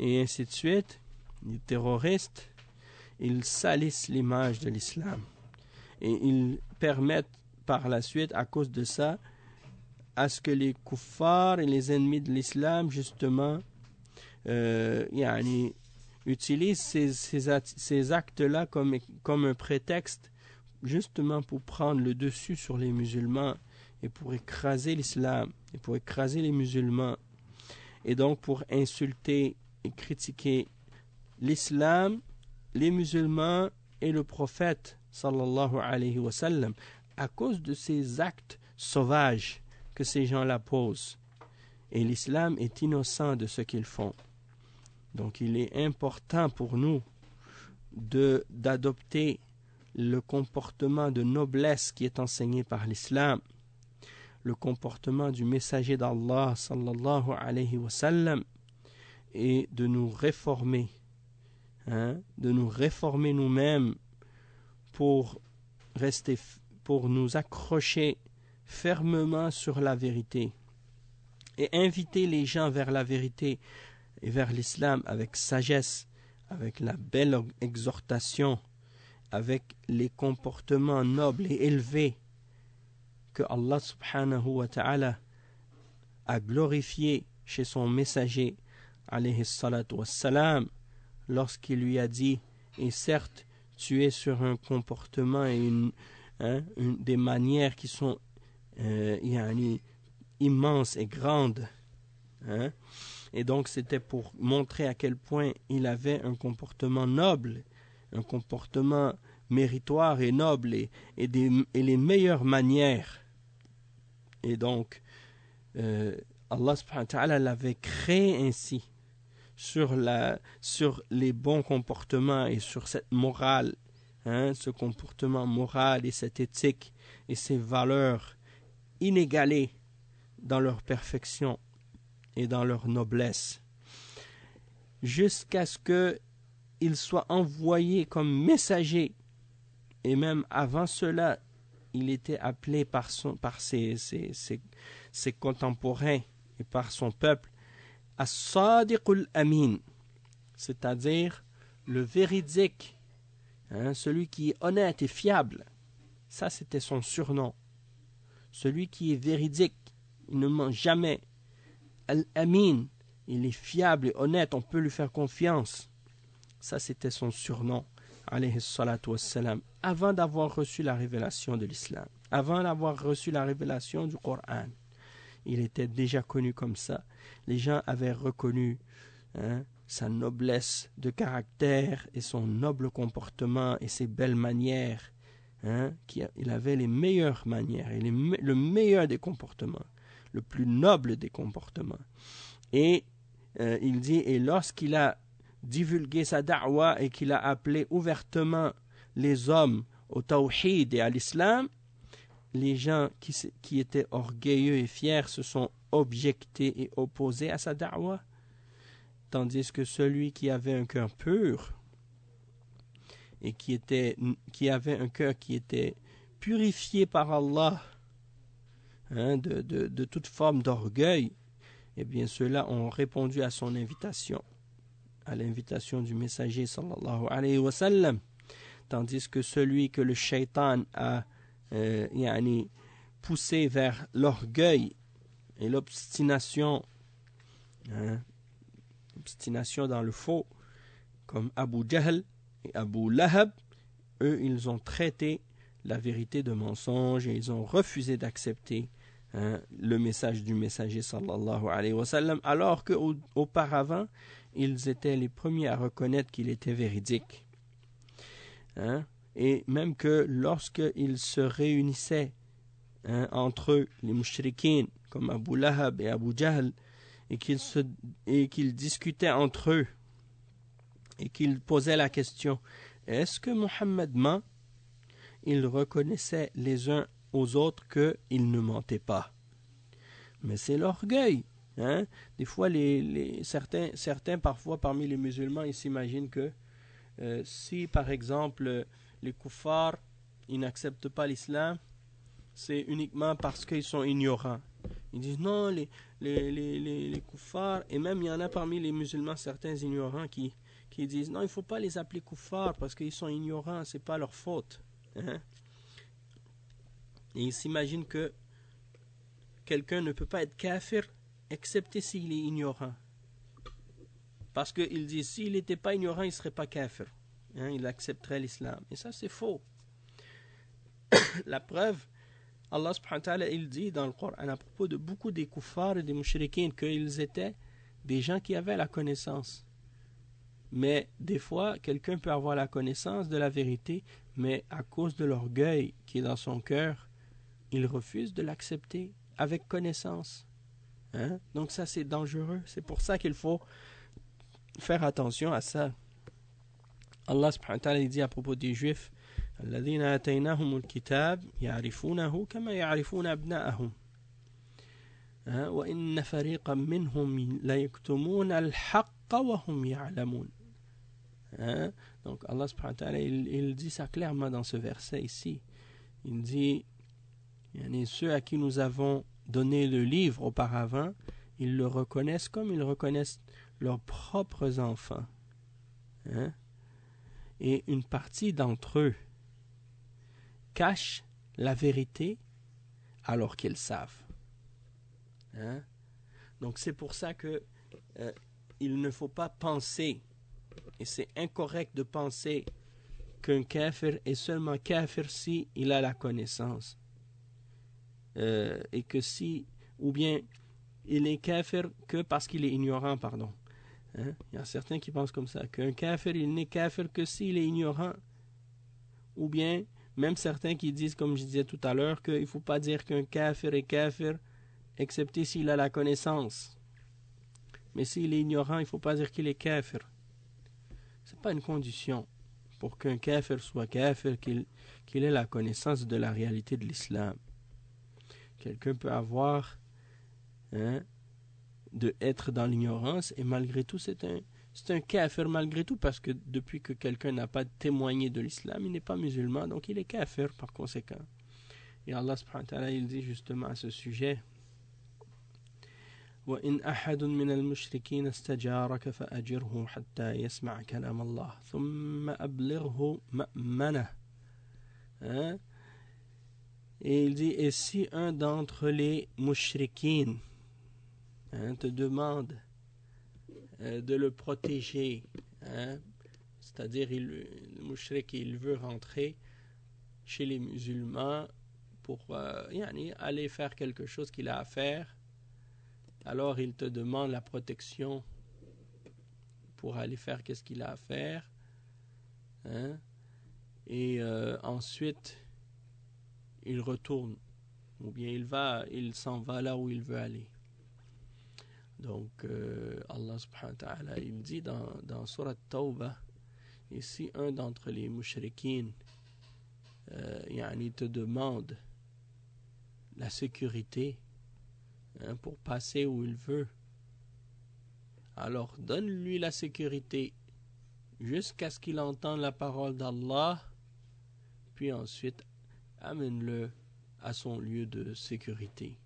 et ainsi de suite. les terroristes, ils salissent l'image de l'islam. Et ils permettent par la suite, à cause de ça, à ce que les kuffars et les ennemis de l'islam, justement, utilisent ces actes-là comme un prétexte, justement pour prendre le dessus sur les musulmans et pour écraser l'islam et pour écraser les musulmans, et donc pour insulter et critiquer l'islam, les musulmans et le prophète sallallahu alayhi wa sallam, à cause de ces actes sauvages que ces gens-là posent. Et l'islam est innocent de ce qu'ils font. Donc il est important pour nous d'adopter le comportement de noblesse qui est enseigné par l'islam, le comportement du messager d'Allah sallallahu alayhi wa sallam, et de nous réformer, de nous réformer nous-mêmes pour nous accrocher fermement sur la vérité et inviter les gens vers la vérité et vers l'islam avec sagesse, avec la belle exhortation, avec les comportements nobles et élevés que Allah subhanahu wa ta'ala a glorifié chez son messager alayhi salatu wassalam, lorsqu'il lui a dit: et certes tu es sur un comportement et des manières qui sont immenses et grandes, et donc c'était pour montrer à quel point il avait un comportement noble, un comportement méritoire et noble, et les meilleures manières. Et donc Allah subhanahu wa ta'ala l'avait créé ainsi, sur les bons comportements et sur cette morale, ce comportement moral et cette éthique et ces valeurs inégalées dans leur perfection et dans leur noblesse, jusqu'à ce qu'il soit envoyé comme messager. Et même avant cela, il était appelé par ses contemporains et par son peuple As-Sadiqul Amin, c'est-à-dire le véridique, celui qui est honnête et fiable. Ça, c'était son surnom. Celui qui est véridique, il ne ment jamais. Al-Amin, il est fiable et honnête, on peut lui faire confiance. Ça, c'était son surnom, alayhi salatu wassalam, avant d'avoir reçu la révélation de l'islam, avant d'avoir reçu la révélation du Coran. Il était déjà connu comme ça. Les gens avaient reconnu sa noblesse de caractère et son noble comportement et ses belles manières. Il avait les meilleures manières et le meilleur des comportements, le plus noble des comportements. Et il dit, et lorsqu'il a divulgué sa da'wa et qu'il a appelé ouvertement les hommes au tawhid et à l'islam, les gens qui étaient orgueilleux et fiers se sont objectés et opposés à sa da'wa, tandis que celui qui avait un cœur pur et qui avait un cœur qui était purifié par Allah de toute forme d'orgueil, eh bien ceux-là ont répondu à son invitation, à l'invitation du messager sallallahu alayhi wa sallam, tandis que celui que le shaitan a poussé vers l'orgueil et l'obstination, obstination dans le faux, comme Abu Jahl et Abu Lahab, eux ils ont traité la vérité de mensonge et ils ont refusé d'accepter le message du messager sallallahu alayhi wa sallam, alors qu'auparavant ils étaient les premiers à reconnaître qu'il était véridique. Et même que lorsqu'ils se réunissaient entre eux, les mushrikines, comme Abu Lahab et Abu Jahl, et qu'ils discutaient entre eux, et qu'ils posaient la question: est-ce que Mohammed ment? Ils reconnaissaient les uns aux autres qu'ils ne mentaient pas. Mais c'est l'orgueil. Des fois, certains, parfois, parmi les musulmans, ils s'imaginent que si, par exemple, les kuffars, ils n'acceptent pas l'islam, c'est uniquement parce qu'ils sont ignorants. Ils disent non, les kuffars, et même il y en a parmi les musulmans certains ignorants qui qui disent non, il ne faut pas les appeler kuffar parce qu'ils sont ignorants, c'est pas leur faute. Hein? Et ils s'imaginent que quelqu'un ne peut pas être kafir excepté s'il est ignorant. Parce qu'ils disent s'il n'était pas ignorant, il ne serait pas kafir. Hein? Il accepterait l'islam. Et ça, c'est faux. La preuve, Allah subhanahu wa ta'ala, il dit dans le Coran à propos de beaucoup des kuffars et des mushrikines qu'ils étaient des gens qui avaient la connaissance. Mais des fois, quelqu'un peut avoir la connaissance de la vérité, mais à cause de l'orgueil qui est dans son cœur, il refuse de l'accepter avec connaissance. Hein? Donc ça, c'est dangereux. C'est pour ça qu'il faut faire attention à ça. Allah subhanahu wa ta'ala dit à propos des Juifs, الذين آتيناهم الكتاب يعرفونه كما يعرفون أبناءهم وإن فريقا منهم ليكتمون الحق وهم يعلمون. Donc Allah subhanahu wa ta'ala il dit ça clairement dans ce verset ici. Il dit ceux à qui nous avons donné le livre auparavant, ils le reconnaissent comme ils reconnaissent leurs propres enfants. Et une partie d'entre eux cachent la vérité alors qu'ils savent. Donc c'est pour ça que il ne faut pas penser, et c'est incorrect de penser qu'un kafir est seulement kafir si il a la connaissance, et que si, ou bien il est kafir que parce qu'il est ignorant, pardon. Il y a certains qui pensent comme ça, qu'un kafir il n'est kafir que s'il est ignorant, ou bien même certains qui disent, comme je disais tout à l'heure, qu'il ne faut pas dire qu'un kafir est kafir excepté s'il a la connaissance. Mais s'il est ignorant, il ne faut pas dire qu'il est kafir. Ce n'est pas une condition pour qu'un kafir soit kafir, qu'il ait la connaissance de la réalité de l'islam. Quelqu'un peut avoir de être dans l'ignorance et malgré tout c'est un kafir malgré tout, parce que depuis que quelqu'un n'a pas témoigné de l'islam, il n'est pas musulman, donc il est kafir par conséquent. Et Allah subhanahu wa ta'ala il dit justement à ce sujet, وَإِنْ أَحَدٌ مِّنَ الْمُشْرِكِينَ اسْتَجَارَكَ فَأَجِرْهُ حَتَّى يَسْمَعَ كَلَامَ اللَّهِ ثُمَّ أَبْلِغْهُ مَأْمَنَهُ. Et il dit, et si un d'entre les mushrikines te demande de le protéger, c'est-à-dire le mushrik il veut rentrer chez les musulmans pour aller faire quelque chose qu'il a à faire, alors il te demande la protection pour aller faire qu'est-ce qu'il a à faire, et ensuite il retourne, ou bien il s'en va là où il veut aller. Donc Allah subhanahu wa ta'ala il dit dans Surat Tawbah, et si un d'entre les mushrikines te demande la sécurité pour passer où il veut, alors donne-lui la sécurité jusqu'à ce qu'il entende la parole d'Allah, puis ensuite amène-le à son lieu de sécurité.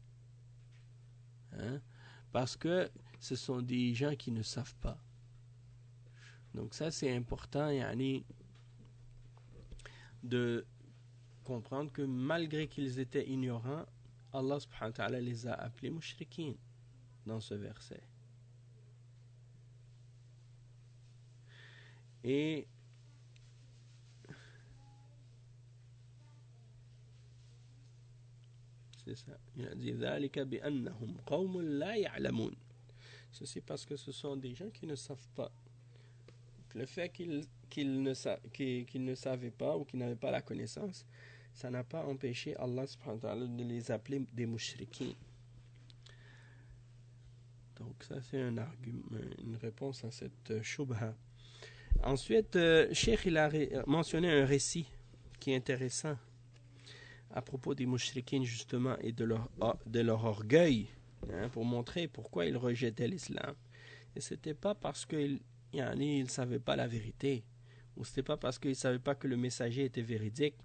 Parce que ce sont des gens qui ne savent pas. Donc ça c'est important de comprendre que malgré qu'ils étaient ignorants, Allah subhanahu wa ta'ala les a appelés mushrikines dans ce verset. Et c'est ça. Il a dit ذَلِكَ بِأَنَّهُمْ قَوْمٌ لَا يَعْلَمُونَ. Ceci parce que ce sont des gens qui ne savent pas. Le fait qu'ils ne savaient pas ou qu'ils n'avaient pas la connaissance, ça n'a pas empêché Allah subhanahu wa ta'ala de les appeler des mushrikines. Donc ça c'est un argument, une réponse à cette shubha. Ensuite, Cheikh il a mentionné un récit qui est intéressant à propos des mushrikines justement et de leur orgueil, pour montrer pourquoi ils rejetaient l'islam. Et c'était pas parce qu'ils ne savaient pas la vérité, ou c'était pas parce qu'ils ne savaient pas que le messager était véridique,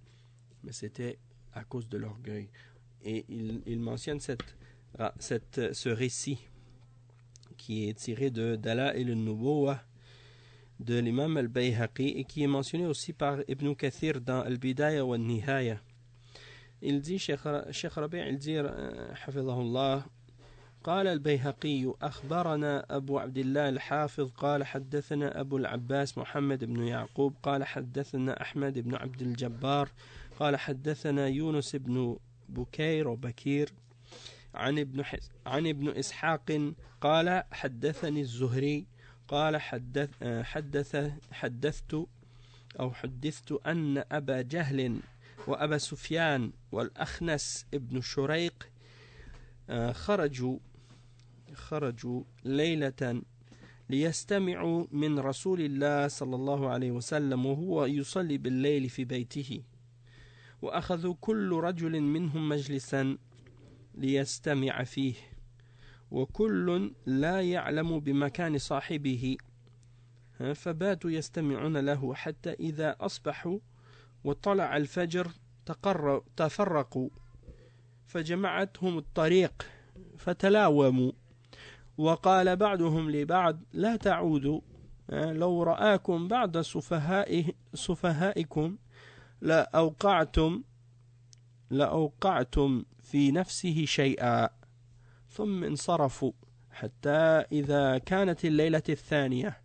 mais c'était à cause de l'orgueil. Et il mentionne ce récit qui est tiré de Dalaïl al-Nubuwah de l'imam al-Bayhaqi et qui est mentionné aussi par Ibn Kathir dans Al-Bidaya wa Nihaya. Il dit, Cheikh Rabi' il dit, حفظه قال البيهقي أخبرنا أبو عبد الله الحافظ قال حدثنا أبو العباس محمد بن يعقوب قال حدثنا أحمد بن عبد الجبار قال حدثنا يونس بن بكير وبكير عن ابن إسحاق قال حدثني الزهري قال حدثت أن أبا جهل وأبا سفيان والأخنس ابن شريق خرجوا ليلة ليستمعوا من رسول الله صلى الله عليه وسلم وهو يصلي بالليل في بيته وأخذوا كل رجل منهم مجلسا ليستمع فيه وكل لا يعلم بمكان صاحبه فباتوا يستمعون له حتى إذا أصبحوا وطلع الفجر تفرقوا فجمعتهم الطريق فتلاوموا وقال بعضهم لبعض لا تعودوا لو رآكم بعض سفهائكم لأوقعتم في نفسه شيئا ثم انصرفوا حتى إذا كانت الليلة الثانية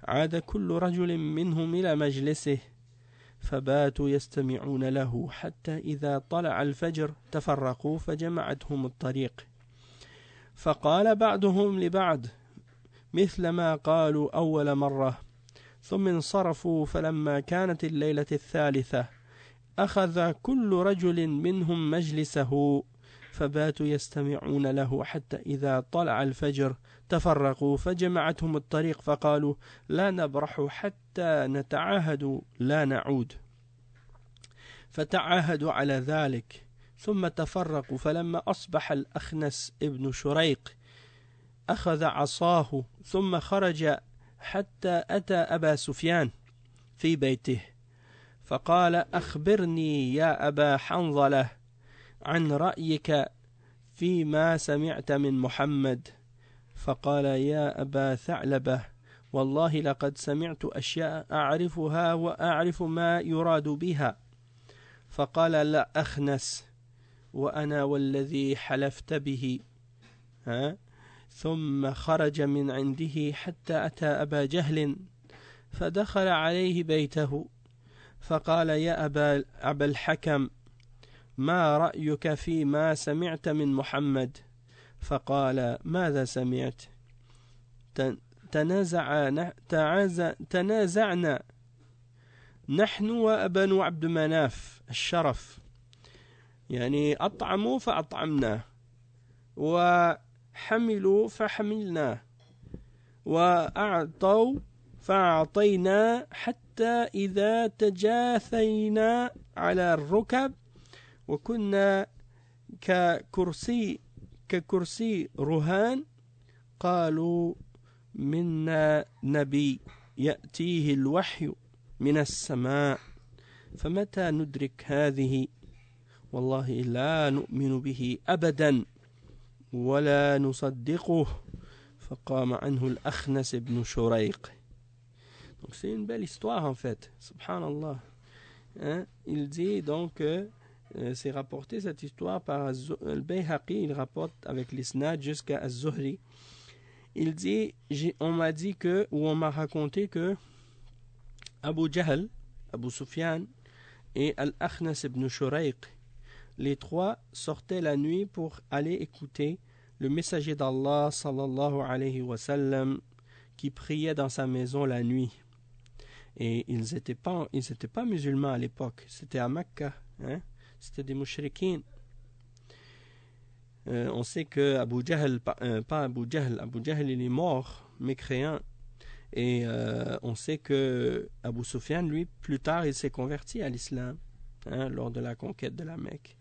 عاد كل رجل منهم إلى مجلسه فباتوا يستمعون له حتى إذا طلع الفجر تفرقوا فجمعتهم الطريق فقال بعضهم لبعض مثل ما قالوا أول مرة ثم انصرفوا فلما كانت الليلة الثالثة أخذ كل رجل منهم مجلسه فباتوا يستمعون له حتى إذا طلع الفجر تفرقوا فجمعتهم الطريق فقالوا لا نبرح حتى نتعاهد لا نعود فتعاهدوا على ذلك ثم تفرقوا فلما أصبح الأخنس ابن شريق أخذ عصاه ثم خرج حتى أتى أبا سفيان في بيته فقال أخبرني يا أبا حنظلة عن رأيك فيما سمعت من محمد فقال يا أبا ثعلبة والله لقد سمعت أشياء أعرفها وأعرف ما يراد بها فقال لا أخنس وأنا والذي حلفت به ثم خرج من عنده حتى أتى أبا جهل فدخل عليه بيته فقال يا أبا الحكم ما رأيك فيما سمعت من محمد فقال ماذا سمعت تنازعنا نحن وبنو عبد مناف الشرف يعني أطعموا فأطعمنا وحملوا فحملنا وأعطوا فأعطينا حتى إذا تجاثينا على الركب وكنا ككرسي رهان قالوا منا نبي يأتيه الوحي من السماء فمتى ندرك هذه والله لا نؤمن به أبدا ولا نصدقه فقام عنه الأخنس بن شريق. Donc c'est une belle histoire en fait, subhanallah. Il dit donc c'est rapporté cette histoire par Al-Bayhaqi, il rapporte avec l'isnad jusqu'à Az-Zuhri. Il dit, on m'a dit que, ou on m'a raconté que Abu Jahl, Abu Sufyan et Al-Akhnas ibn Shurayq, les trois sortaient la nuit pour aller écouter le messager d'Allah sallallahu alayhi wa sallam qui priait dans sa maison la nuit. Et ils n'étaient pas musulmans à l'époque, c'était à Mecca, c'était des mouchriquins. On sait que Abu Jahl, Abu Jahl il est mort, mécréant. Et on sait que Abu Sufyan, lui, plus tard, il s'est converti à l'islam lors de la conquête de la Mecque.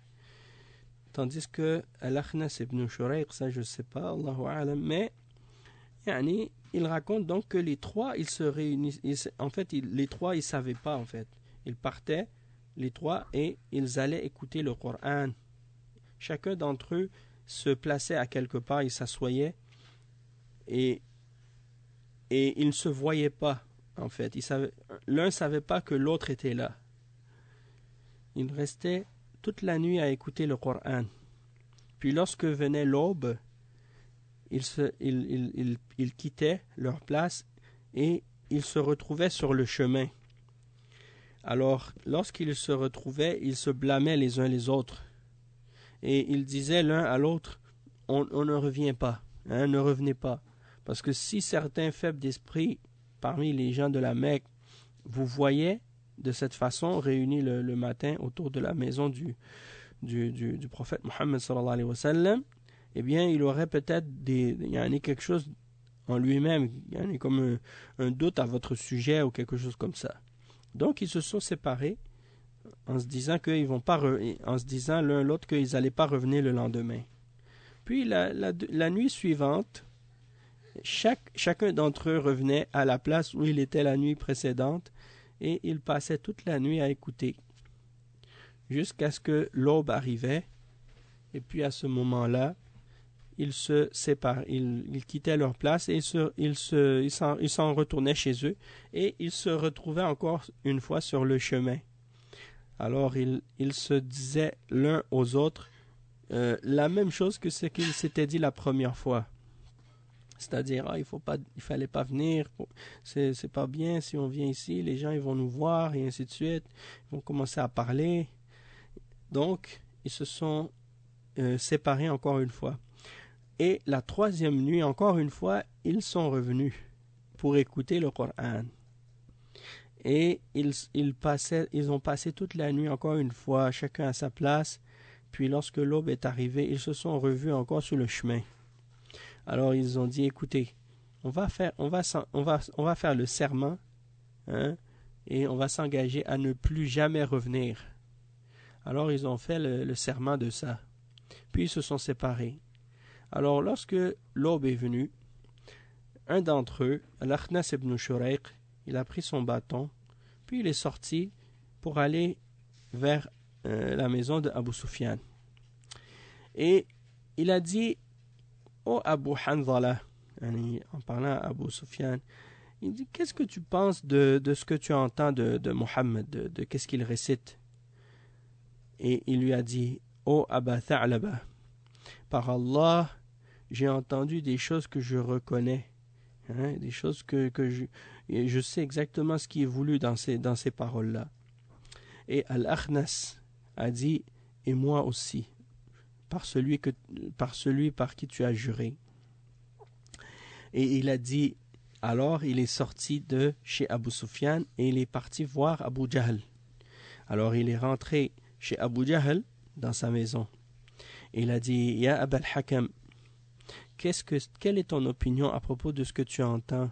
Tandis que Al-Akhnas ibn Shurayq, ça je ne sais pas, Allahu a'lam, mais il raconte donc que les trois, ils se réunissent. En fait, les trois, ils ne savaient pas, en fait. Ils partaient, les trois, et ils allaient écouter le Coran. Chacun d'entre eux se plaçait à quelque part, il s'assoyait, et ils ne se voyaient pas en fait. L'un ne savait pas que l'autre était là. Il restait toute la nuit à écouter le Coran. Puis lorsque venait l'aube, ils quittaient leur place et ils se retrouvaient sur le chemin. Alors, lorsqu'ils se retrouvaient, ils se blâmaient les uns les autres. Et ils disaient l'un à l'autre, on ne revient pas, ne revenez pas. Parce que si certains faibles d'esprit parmi les gens de la Mecque vous voyaient de cette façon réunis le matin autour de la maison du prophète Mohammed sallallahu alayhi wa sallam, eh bien il aurait peut-être quelque chose en lui-même, comme un doute à votre sujet ou quelque chose comme ça. Donc ils se sont séparés en se disant l'un l'autre qu'ils n'allaient pas revenir le lendemain. Puis la nuit suivante, chacun d'entre eux revenait à la place où il était la nuit précédente et ils passaient toute la nuit à écouter jusqu'à ce que l'aube arrivait. Et puis à ce moment-là, ils se séparent, ils quittaient leur place et ils s'en retournaient chez eux et ils se retrouvaient encore une fois sur le chemin. Alors ils se disaient l'un aux autres la même chose que ce qu'ils s'étaient dit la première fois. C'est-à-dire, il fallait pas venir, c'est pas bien si on vient ici, les gens ils vont nous voir et ainsi de suite, ils vont commencer à parler. Donc, ils se sont séparés encore une fois. Et la troisième nuit, encore une fois, ils sont revenus pour écouter le Coran. Et ils ont passé toute la nuit encore une fois, chacun à sa place. Puis lorsque l'aube est arrivée, ils se sont revus encore sur le chemin. Alors ils ont dit, écoutez, on va faire le serment, et on va s'engager à ne plus jamais revenir. Alors ils ont fait le serment de ça. Puis ils se sont séparés. Alors lorsque l'aube est venue, un d'entre eux, Al-Akhnas ibn Shurayq, il a pris son bâton, puis il est sorti pour aller vers la maison de Abu Sufyan. Et il a dit, oh Abu Hanzala, en parlant à Abu Sufyan, il dit, qu'est-ce que tu penses de ce que tu entends de Mohammed, de qu'est-ce qu'il récite? Et il lui a dit, oh Aba Tha'laba, par Allah, j'ai entendu des choses que je reconnais, des choses que je sais exactement ce qui est voulu dans ces paroles-là. Et Al-Akhnas a dit, et moi aussi, par celui par qui tu as juré. Et il a dit, alors il est sorti de chez Abu Sufyan et il est parti voir Abu Jahl. Alors il est rentré chez Abu Jahl dans sa maison. Et il a dit, Ya Abal Hakam, quelle est ton opinion à propos de ce que tu entends,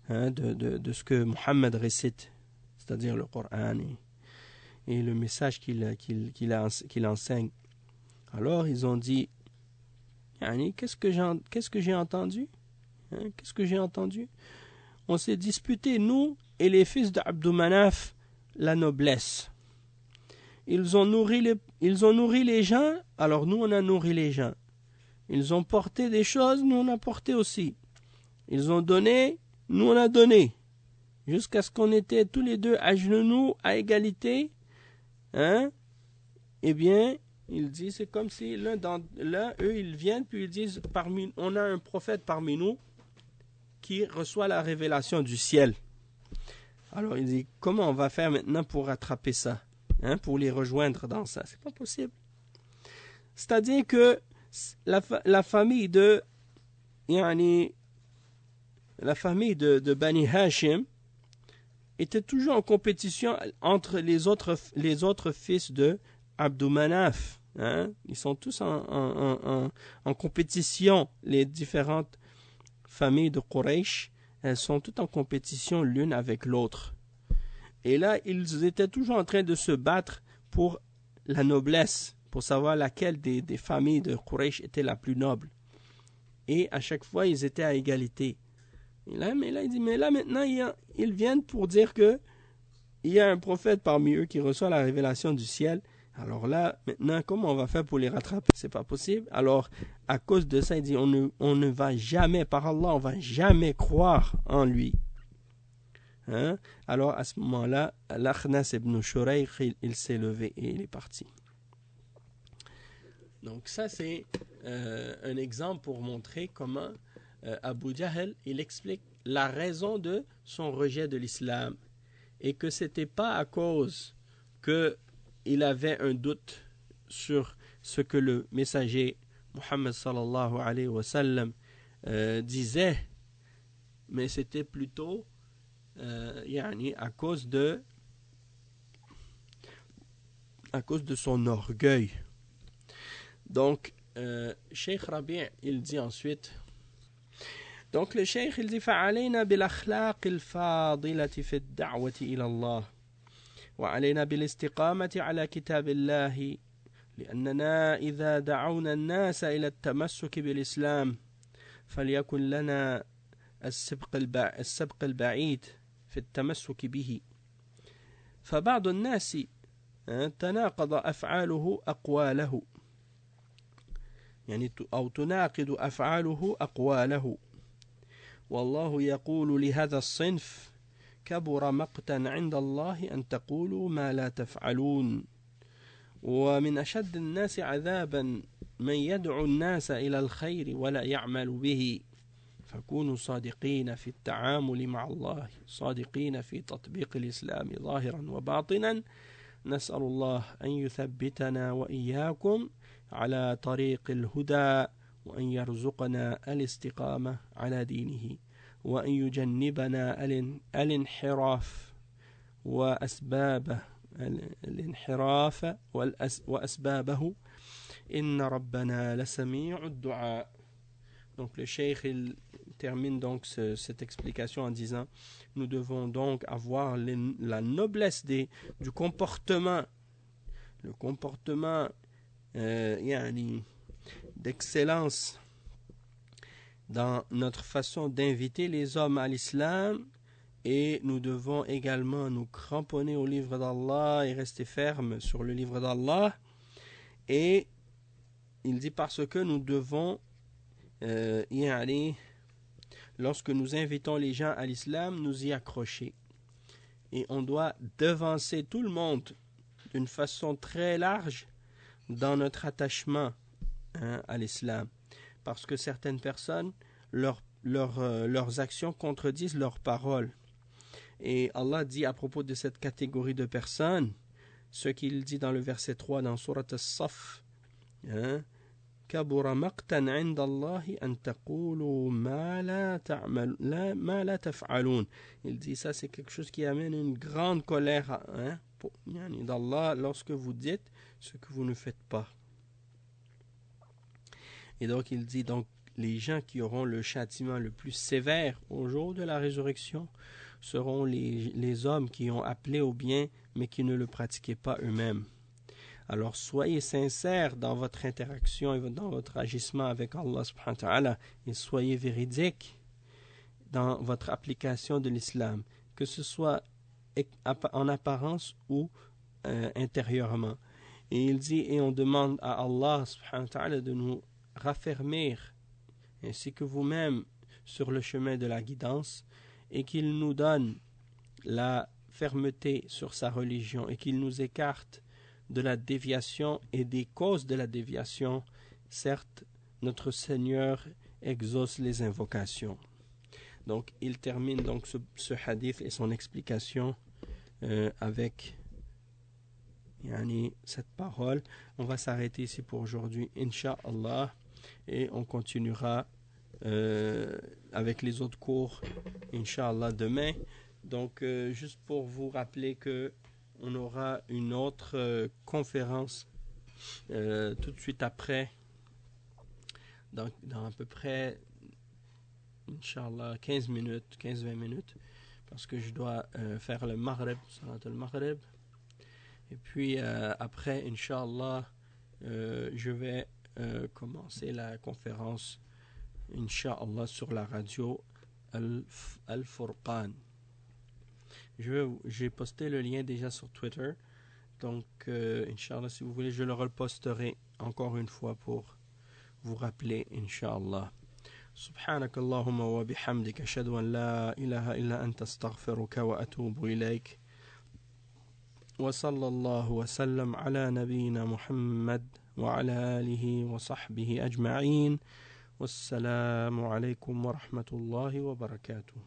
de ce que Mohammed récite, c'est-à-dire le Coran et le message qu'il enseigne. Alors ils ont dit, qu'est-ce que j'ai entendu? Qu'est-ce que j'ai entendu? On s'est disputé, nous et les fils d'Abd Manaf, la noblesse. Ils ont nourri les gens, alors nous on a nourri les gens. Ils ont porté des choses, nous on a porté aussi. Ils ont donné, nous on a donné. Jusqu'à ce qu'on était tous les deux à genoux, à égalité. Eh bien, il dit, c'est comme si eux ils viennent, puis ils disent, on a un prophète parmi nous qui reçoit la révélation du ciel. Alors il dit, comment on va faire maintenant pour rattraper ça, pour les rejoindre dans ça? C'est pas possible. C'est-à-dire que la famille de Bani Hashim était toujours en compétition entre les autres fils de Abd Manaf. Ils sont tous en compétition. Les différentes familles de Quraysh, elles sont toutes en compétition l'une avec l'autre. Et là, ils étaient toujours en train de se battre pour la noblesse, pour savoir laquelle des familles de Quraysh était la plus noble. Et à chaque fois, ils étaient à égalité. Il dit, mais là maintenant, ils viennent pour dire que il y a un prophète parmi eux qui reçoit la révélation du ciel. Alors là, maintenant, comment on va faire pour les rattraper? C'est pas possible. Alors, à cause de ça, il dit, on ne va jamais, par Allah, on va jamais croire en lui. Hein? Alors à ce moment-là, l'Akhnas ibn Shurayq, il s'est levé et il est parti. Donc ça c'est un exemple pour montrer comment Abu Jahl, il explique la raison de son rejet de l'islam et que c'était pas à cause qu'il avait un doute sur ce que le messager Muhammad sallallahu alayhi wa sallam disait, mais c'était plutôt à cause de son orgueil. Donc Cheikh Rabi' il dit ensuite, donc le Cheikh il dit فعلينا بالأخلاق الفاضلة في الدعوة إلى الله وعلينا بالاستقامة على كتاب الله لأننا إذا دعونا الناس إلى التمسك بالإسلام فليكن لنا السبق البعيد في التمسك به فبعض الناس تناقض أفعاله أقواله يعني أو تناقض أفعاله أقواله والله يقول لهذا الصنف كبر مقتا عند الله أن تقولوا ما لا تفعلون ومن أشد الناس عذابا من يدعو الناس إلى الخير ولا يعمل به فكونوا صادقين في التعامل مع الله صادقين في تطبيق الإسلام ظاهرا وباطنا نسأل الله أن يثبتنا وإياكم على طريق الهدى وأن يرزقنا الاستقامة على دينه وأن يجنبنا الانحراف وأسبابه وأسبابه إن ربنا لسميع الدعاء. Donc le cheikh il termine donc cette explication en disant nous devons donc avoir la noblesse du comportement, le comportement d'excellence dans notre façon d'inviter les hommes à l'islam, et nous devons également nous cramponner au livre d'Allah et rester fermes sur le livre d'Allah. Et il dit parce que nous devons lorsque nous invitons les gens à l'islam, nous y accrocher. Et on doit devancer tout le monde d'une façon très large dans notre attachement à l'islam. Parce que certaines personnes, leurs actions contredisent leurs paroles. Et Allah dit à propos de cette catégorie de personnes, ce qu'il dit dans le verset 3 dans Surat As-Saff, كبر مقتا عند الله أن تقولوا ما لا تفعلون. Il dit ça c'est quelque chose qui amène une grande colère d'Allah lorsque vous dites ce que vous ne faites pas. Et donc il dit donc les gens qui auront le châtiment le plus sévère au jour de la résurrection seront les hommes qui ont appelé au bien mais qui ne le pratiquaient pas eux-mêmes. Alors soyez sincères dans votre interaction et dans votre agissement avec Allah subhanahu wa ta'ala et soyez véridiques dans votre application de l'islam, que ce soit en apparence ou intérieurement. Et il dit, et on demande à Allah subhanahu wa ta'ala de nous raffermir ainsi que vous-même sur le chemin de la guidance et qu'il nous donne la fermeté sur sa religion et qu'il nous écarte de la déviation et des causes de la déviation. Certes, notre Seigneur exauce les invocations. Donc, il termine donc ce hadith et son explication avec cette parole. On va s'arrêter ici pour aujourd'hui, Inch'Allah, et on continuera avec les autres cours, Inch'Allah, demain. Donc, juste pour vous rappeler que on aura une autre conférence tout de suite après, dans à peu près, Inch'Allah, 15-20 minutes, parce que je dois faire le Maghrib, Salat al-Maghrib. Et puis après, Inch'Allah, je vais commencer la conférence, Inch'Allah, sur la radio Al-Furqan. J'ai posté le lien déjà sur Twitter. Donc, Inch'Allah, si vous voulez, je le reposterai encore une fois pour vous rappeler, Inch'Allah. سبحانك اللهم وبحمدك أشهد أن لا إله إلا أنت استغفرك وأتوب إليك وصلى الله وسلم على نبينا محمد وعلى آله وصحبه أجمعين والسلام عليكم ورحمة الله وبركاته.